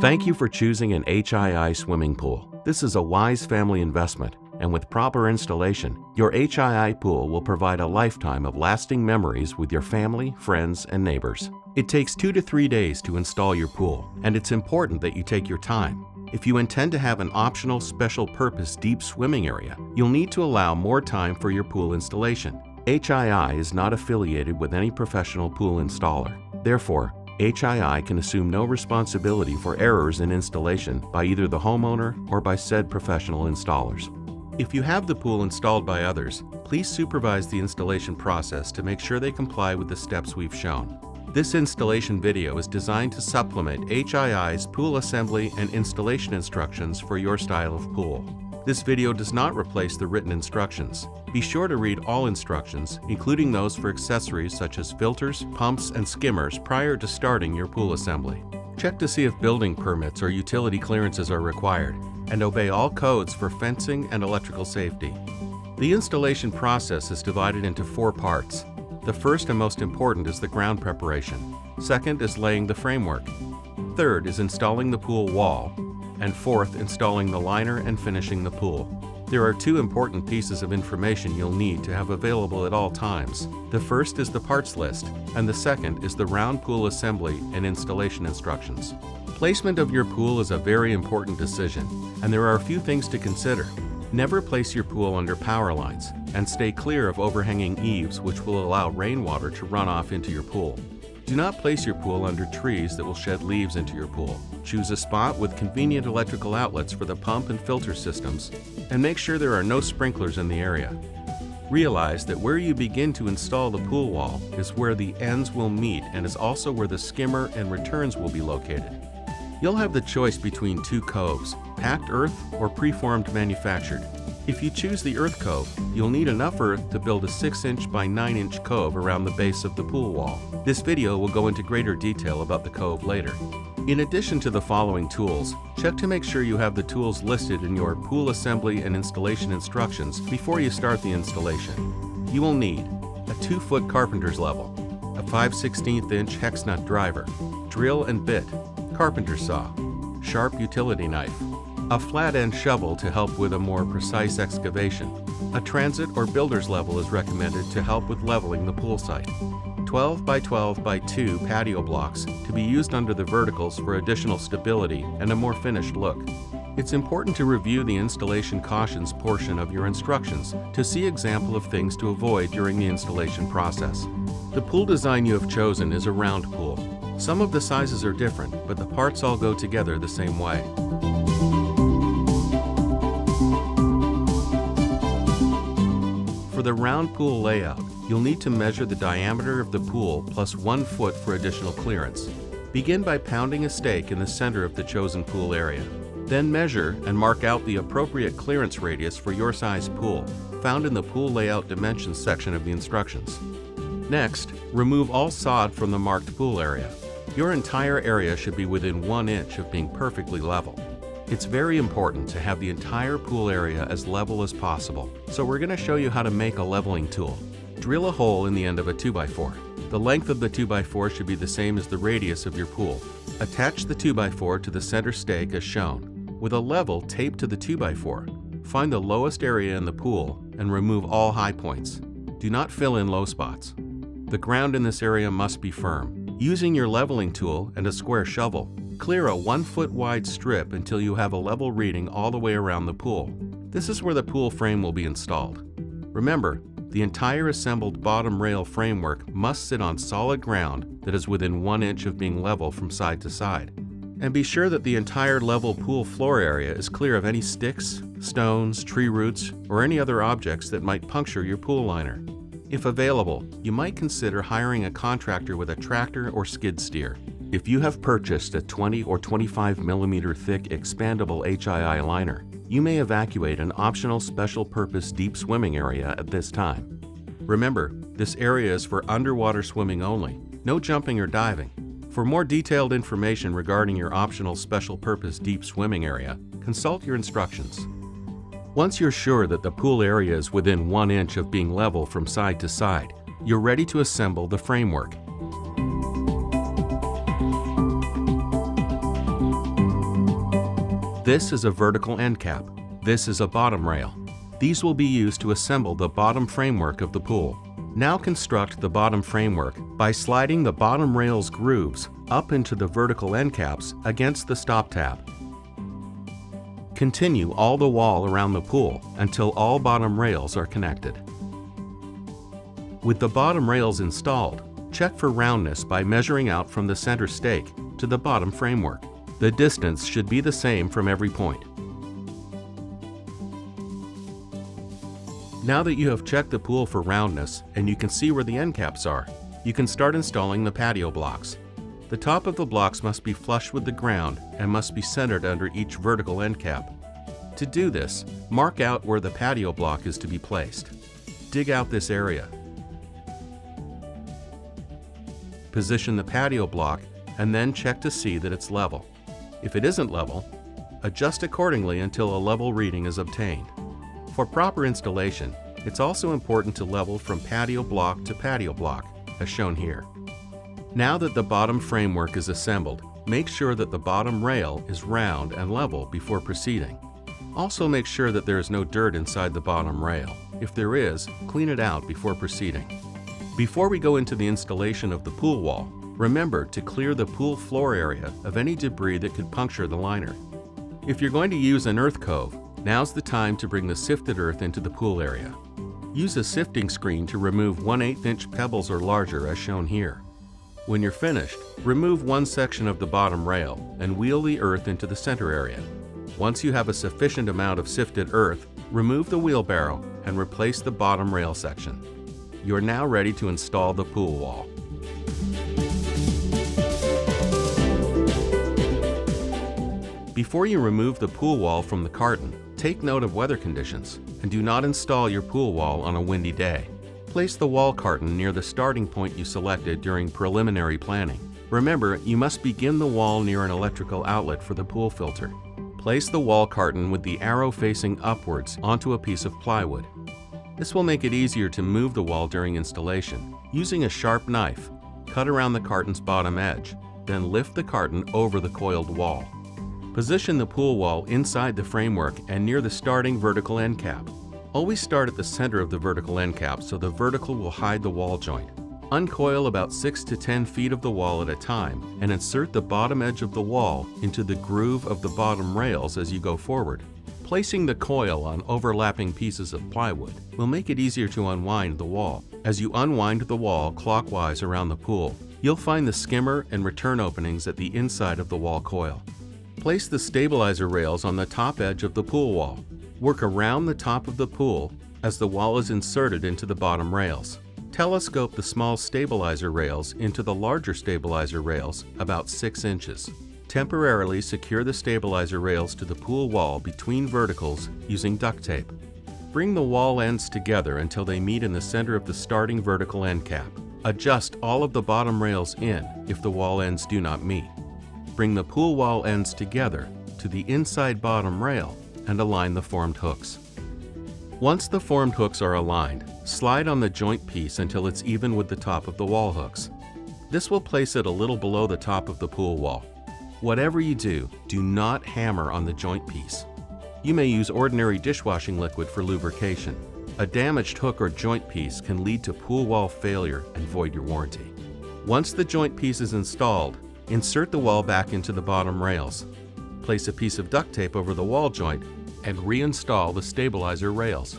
Thank you for choosing an HII swimming pool. This is a wise family investment, and with proper installation, your HII pool will provide a lifetime of lasting memories with your family, friends, and neighbors. It takes 2 to 3 days to install your pool, and it's important that you take your time. If you intend to have an optional special purpose deep swimming area, you'll need to allow more time for your pool installation. HII is not affiliated with any professional pool installer. Therefore, HII can assume no responsibility for errors in installation by either the homeowner or by said professional installers. If you have the pool installed by others, please supervise the installation process to make sure they comply with the steps we've shown. This installation video is designed to supplement HII's pool assembly and installation instructions for your style of pool. This video does not replace the written instructions. Be sure to read all instructions, including those for accessories such as filters, pumps, and skimmers prior to starting your pool assembly. Check to see if building permits or utility clearances are required, and obey all codes for fencing and electrical safety. The installation process is divided into 4 parts. The first and most important is the ground preparation. Second is laying the framework. Third is installing the pool wall. And fourth, installing the liner and finishing the pool. There are 2 important pieces of information you'll need to have available at all times. The first is the parts list, and the second is the round pool assembly and installation instructions. Placement of your pool is a very important decision, and there are a few things to consider. Never place your pool under power lines, and stay clear of overhanging eaves which will allow rainwater to run off into your pool. Do not place your pool under trees that will shed leaves into your pool. Choose a spot with convenient electrical outlets for the pump and filter systems, and make sure there are no sprinklers in the area. Realize that where you begin to install the pool wall is where the ends will meet and is also where the skimmer and returns will be located. You'll have the choice between 2 coves, packed earth or preformed manufactured. If you choose the earth cove, you'll need enough earth to build a 6-inch by 9-inch cove around the base of the pool wall. This video will go into greater detail about the cove later. In addition to the following tools, check to make sure you have the tools listed in your pool assembly and installation instructions before you start the installation. You will need a 2-foot carpenter's level, a 5/16-inch hex nut driver, drill and bit, carpenter's saw, sharp utility knife, a flat end shovel to help with a more precise excavation. A transit or builder's level is recommended to help with leveling the pool site. 12 by 12 by 2 patio blocks to be used under the verticals for additional stability and a more finished look. It's important to review the installation cautions portion of your instructions to see example of things to avoid during the installation process. The pool design you have chosen is a round pool. Some of the sizes are different, but the parts all go together the same way. For the round pool layout, you'll need to measure the diameter of the pool plus 1 foot for additional clearance. Begin by pounding a stake in the center of the chosen pool area. Then measure and mark out the appropriate clearance radius for your size pool, found in the pool layout dimensions section of the instructions. Next, remove all sod from the marked pool area. Your entire area should be within 1 inch of being perfectly level. It's very important to have the entire pool area as level as possible, so we're going to show you how to make a leveling tool. Drill a hole in the end of a 2x4. The length of the 2x4 should be the same as the radius of your pool. Attach the 2x4 to the center stake as shown. With a level taped to the 2x4, find the lowest area in the pool and remove all high points. Do not fill in low spots. The ground in this area must be firm. Using your leveling tool and a square shovel, clear a 1 foot wide strip until you have a level reading all the way around the pool. This is where the pool frame will be installed. Remember, the entire assembled bottom rail framework must sit on solid ground that is within 1 inch of being level from side to side. And be sure that the entire level pool floor area is clear of any sticks, stones, tree roots, or any other objects that might puncture your pool liner. If available, you might consider hiring a contractor with a tractor or skid steer. If you have purchased a 20 or 25 millimeter thick expandable HII liner, you may evacuate an optional special purpose deep swimming area at this time. Remember, this area is for underwater swimming only, no jumping or diving. For more detailed information regarding your optional special purpose deep swimming area, consult your instructions. Once you're sure that the pool area is within 1 inch of being level from side to side, you're ready to assemble the framework. This is a vertical end cap. This is a bottom rail. These will be used to assemble the bottom framework of the pool. Now construct the bottom framework by sliding the bottom rail's grooves up into the vertical end caps against the stop tab. Continue all the wall around the pool until all bottom rails are connected. With the bottom rails installed, check for roundness by measuring out from the center stake to the bottom framework. The distance should be the same from every point. Now that you have checked the pool for roundness and you can see where the end caps are, you can start installing the patio blocks. The top of the blocks must be flush with the ground and must be centered under each vertical end cap. To do this, mark out where the patio block is to be placed. Dig out this area. Position the patio block and then check to see that it's level. If it isn't level, adjust accordingly until a level reading is obtained. For proper installation, it's also important to level from patio block to patio block, as shown here. Now that the bottom framework is assembled, make sure that the bottom rail is round and level before proceeding. Also make sure that there is no dirt inside the bottom rail. If there is, clean it out before proceeding. Before we go into the installation of the pool wall, remember to clear the pool floor area of any debris that could puncture the liner. If you're going to use an earth cove, now's the time to bring the sifted earth into the pool area. Use a sifting screen to remove 1/8 inch pebbles or larger as shown here. When you're finished, remove one section of the bottom rail and wheel the earth into the center area. Once you have a sufficient amount of sifted earth, remove the wheelbarrow and replace the bottom rail section. You are now ready to install the pool wall. Before you remove the pool wall from the carton, take note of weather conditions and do not install your pool wall on a windy day. Place the wall carton near the starting point you selected during preliminary planning. Remember, you must begin the wall near an electrical outlet for the pool filter. Place the wall carton with the arrow facing upwards onto a piece of plywood. This will make it easier to move the wall during installation. Using a sharp knife, cut around the carton's bottom edge, then lift the carton over the coiled wall. Position the pool wall inside the framework and near the starting vertical end cap. Always start at the center of the vertical end cap so the vertical will hide the wall joint. Uncoil about 6 to 10 feet of the wall at a time and insert the bottom edge of the wall into the groove of the bottom rails as you go forward. Placing the coil on overlapping pieces of plywood will make it easier to unwind the wall. As you unwind the wall clockwise around the pool, you'll find the skimmer and return openings at the inside of the wall coil. Place the stabilizer rails on the top edge of the pool wall. Work around the top of the pool as the wall is inserted into the bottom rails. Telescope the small stabilizer rails into the larger stabilizer rails about 6 inches. Temporarily secure the stabilizer rails to the pool wall between verticals using duct tape. Bring the wall ends together until they meet in the center of the starting vertical end cap. Adjust all of the bottom rails in if the wall ends do not meet. Bring the pool wall ends together to the inside bottom rail and align the formed hooks. Once the formed hooks are aligned, slide on the joint piece until it's even with the top of the wall hooks. This will place it a little below the top of the pool wall. Whatever you do, do not hammer on the joint piece. You may use ordinary dishwashing liquid for lubrication. A damaged hook or joint piece can lead to pool wall failure and void your warranty. Once the joint piece is installed, insert the wall back into the bottom rails. Place a piece of duct tape over the wall joint and reinstall the stabilizer rails.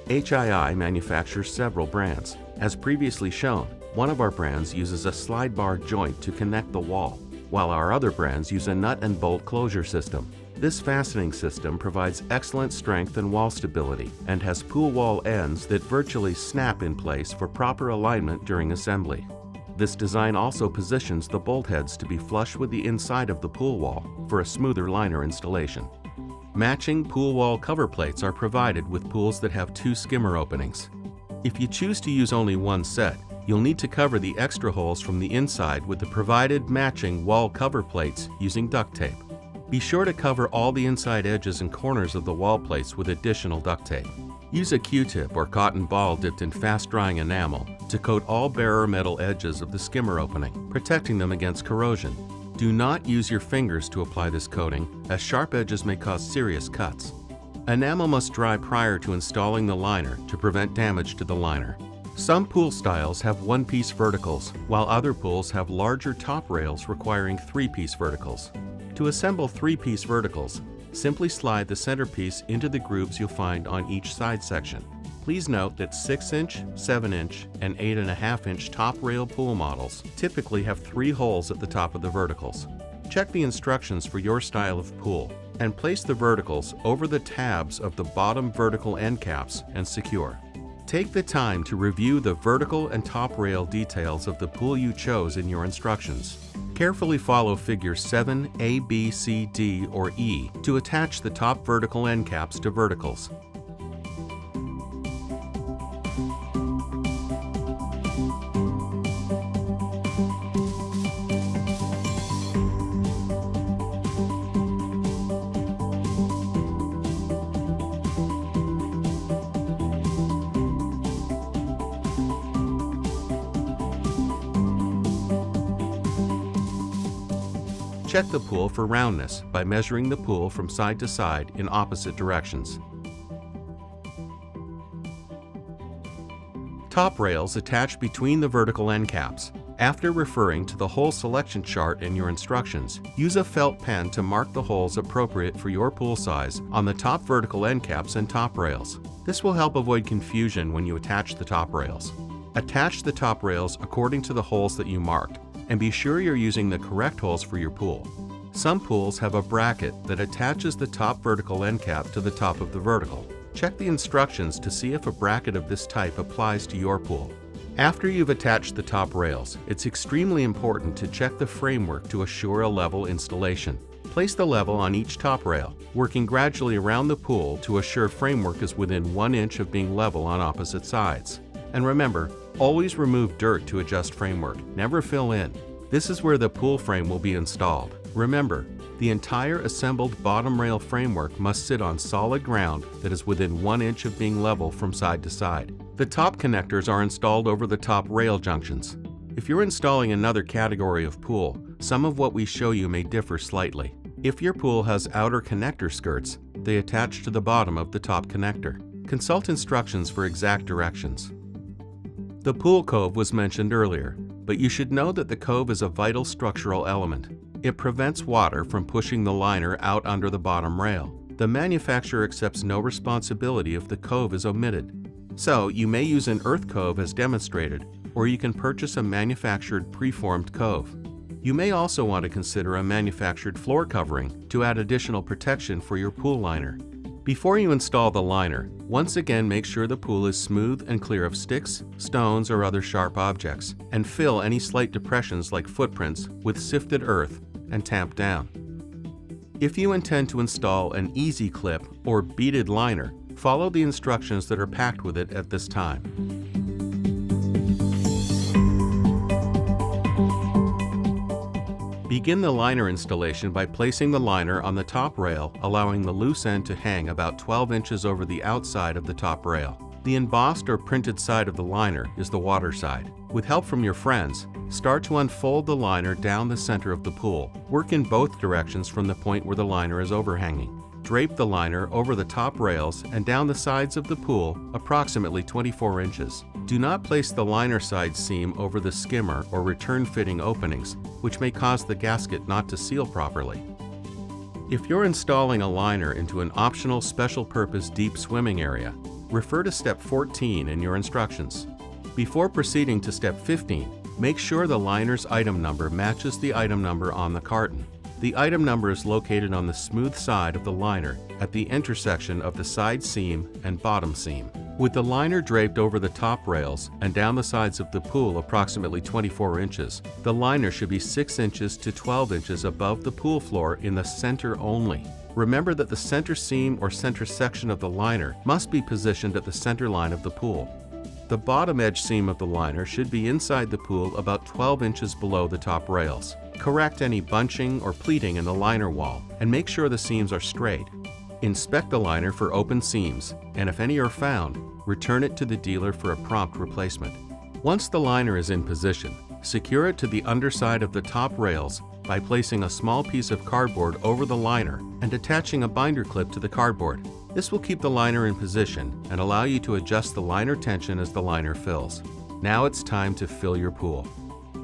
HII manufactures several brands. As previously shown, one of our brands uses a slide bar joint to connect the wall, while our other brands use a nut and bolt closure system. This fastening system provides excellent strength and wall stability and has pool wall ends that virtually snap in place for proper alignment during assembly. This design also positions the bolt heads to be flush with the inside of the pool wall for a smoother liner installation. Matching pool wall cover plates are provided with pools that have 2 skimmer openings. If you choose to use only one set, you'll need to cover the extra holes from the inside with the provided matching wall cover plates using duct tape. Be sure to cover all the inside edges and corners of the wall plates with additional duct tape. Use a Q-tip or cotton ball dipped in fast-drying enamel to coat all bare or metal edges of the skimmer opening, protecting them against corrosion. Do not use your fingers to apply this coating, as sharp edges may cause serious cuts. Enamel must dry prior to installing the liner to prevent damage to the liner. Some pool styles have one-piece verticals, while other pools have larger top rails requiring three-piece verticals. To assemble three-piece verticals, simply slide the centerpiece into the grooves you'll find on each side section. Please note that 6-inch, 7-inch, and 8.5-inch top rail pool models typically have 3 holes at the top of the verticals. Check the instructions for your style of pool and place the verticals over the tabs of the bottom vertical end caps and secure. Take the time to review the vertical and top rail details of the pool you chose in your instructions. Carefully follow figure 7, A, B, C, D, or E to attach the top vertical end caps to verticals. Check the pool for roundness by measuring the pool from side to side in opposite directions. Top rails attach between the vertical end caps. After referring to the hole selection chart in your instructions, use a felt pen to mark the holes appropriate for your pool size on the top vertical end caps and top rails. This will help avoid confusion when you attach the top rails. Attach the top rails according to the holes that you marked, and be sure you're using the correct holes for your pool. Some pools have a bracket that attaches the top vertical end cap to the top of the vertical. Check the instructions to see if a bracket of this type applies to your pool. After you've attached the top rails, it's extremely important to check the framework to assure a level installation. Place the level on each top rail, working gradually around the pool to assure framework is within 1 inch of being level on opposite sides. And remember, always remove dirt to adjust framework, never fill in. This is where the pool frame will be installed. Remember, the entire assembled bottom rail framework must sit on solid ground that is within 1 inch of being level from side to side. The top connectors are installed over the top rail junctions. If you're installing another category of pool, some of what we show you may differ slightly. If your pool has outer connector skirts, they attach to the bottom of the top connector. Consult instructions for exact directions. The pool cove was mentioned earlier, but you should know that the cove is a vital structural element. It prevents water from pushing the liner out under the bottom rail. The manufacturer accepts no responsibility if the cove is omitted. So you may use an earth cove as demonstrated, or you can purchase a manufactured preformed cove. You may also want to consider a manufactured floor covering to add additional protection for your pool liner. Before you install the liner, once again make sure the pool is smooth and clear of sticks, stones, or other sharp objects, and fill any slight depressions like footprints with sifted earth and tamp down. If you intend to install an easy clip or beaded liner, follow the instructions that are packed with it at this time. Begin the liner installation by placing the liner on the top rail, allowing the loose end to hang about 12 inches over the outside of the top rail. The embossed or printed side of the liner is the water side. With help from your friends, start to unfold the liner down the center of the pool. Work in both directions from the point where the liner is overhanging. Drape the liner over the top rails and down the sides of the pool approximately 24 inches. Do not place the liner side seam over the skimmer or return fitting openings, which may cause the gasket not to seal properly. If you're installing a liner into an optional special purpose deep swimming area, refer to step 14 in your instructions. Before proceeding to step 15, make sure the liner's item number matches the item number on the carton. The item number is located on the smooth side of the liner at the intersection of the side seam and bottom seam. With the liner draped over the top rails and down the sides of the pool approximately 24 inches, the liner should be 6 inches to 12 inches above the pool floor in the center only. Remember that the center seam or center section of the liner must be positioned at the center line of the pool. The bottom edge seam of the liner should be inside the pool about 12 inches below the top rails. Correct any bunching or pleating in the liner wall and make sure the seams are straight. Inspect the liner for open seams, and if any are found, return it to the dealer for a prompt replacement. Once the liner is in position, secure it to the underside of the top rails by placing a small piece of cardboard over the liner and attaching a binder clip to the cardboard. This will keep the liner in position and allow you to adjust the liner tension as the liner fills. Now it's time to fill your pool.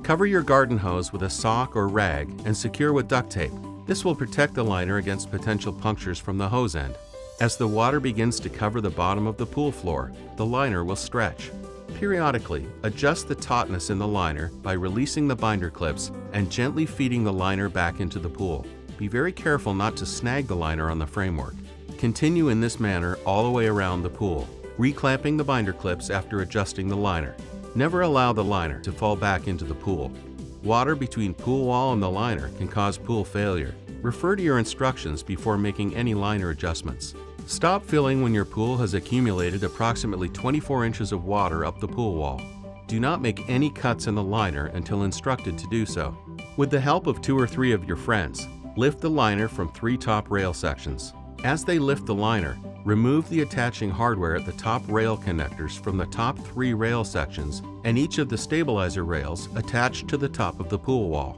Cover your garden hose with a sock or rag and secure with duct tape. This will protect the liner against potential punctures from the hose end. As the water begins to cover the bottom of the pool floor, the liner will stretch. Periodically, adjust the tautness in the liner by releasing the binder clips and gently feeding the liner back into the pool. Be very careful not to snag the liner on the framework. Continue in this manner all the way around the pool, reclamping the binder clips after adjusting the liner. Never allow the liner to fall back into the pool. Water between pool wall and the liner can cause pool failure. Refer to your instructions before making any liner adjustments. Stop filling when your pool has accumulated approximately 24 inches of water up the pool wall. Do not make any cuts in the liner until instructed to do so. With the help of 2 or 3 of your friends, lift the liner from 3 top rail sections. As they lift the liner, remove the attaching hardware at the top rail connectors from the top 3 rail sections and each of the stabilizer rails attached to the top of the pool wall.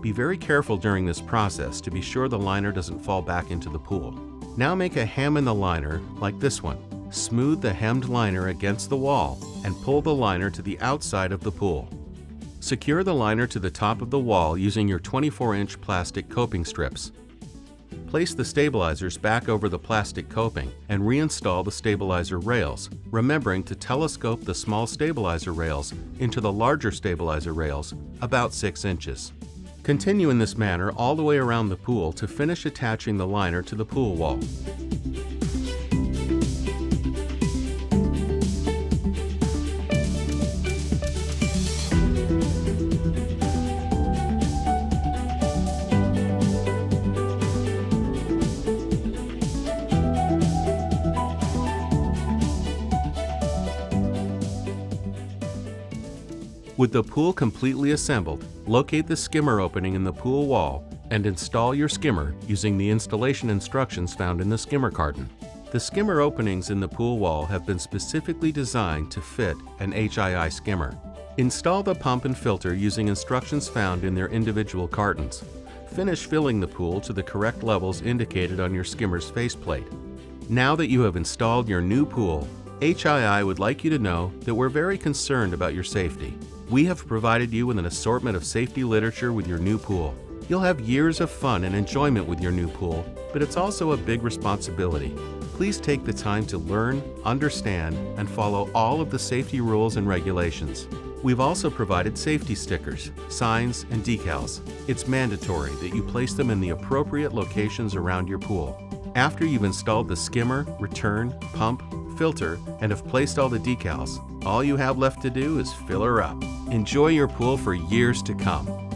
Be very careful during this process to be sure the liner doesn't fall back into the pool. Now make a hem in the liner like this one. Smooth the hemmed liner against the wall and pull the liner to the outside of the pool. Secure the liner to the top of the wall using your 24-inch plastic coping strips. Place the stabilizers back over the plastic coping and reinstall the stabilizer rails, remembering to telescope the small stabilizer rails into the larger stabilizer rails about 6 inches. Continue in this manner all the way around the pool to finish attaching the liner to the pool wall. With the pool completely assembled, locate the skimmer opening in the pool wall and install your skimmer using the installation instructions found in the skimmer carton. The skimmer openings in the pool wall have been specifically designed to fit an HII skimmer. Install the pump and filter using instructions found in their individual cartons. Finish filling the pool to the correct levels indicated on your skimmer's faceplate. Now that you have installed your new pool, HII would like you to know that we're very concerned about your safety. We have provided you with an assortment of safety literature with your new pool. You'll have years of fun and enjoyment with your new pool, but it's also a big responsibility. Please take the time to learn, understand, and follow all of the safety rules and regulations. We've also provided safety stickers, signs, and decals. It's mandatory that you place them in the appropriate locations around your pool. After you've installed the skimmer, return, pump, filter, and have placed all the decals, all you have left to do is fill her up. Enjoy your pool for years to come.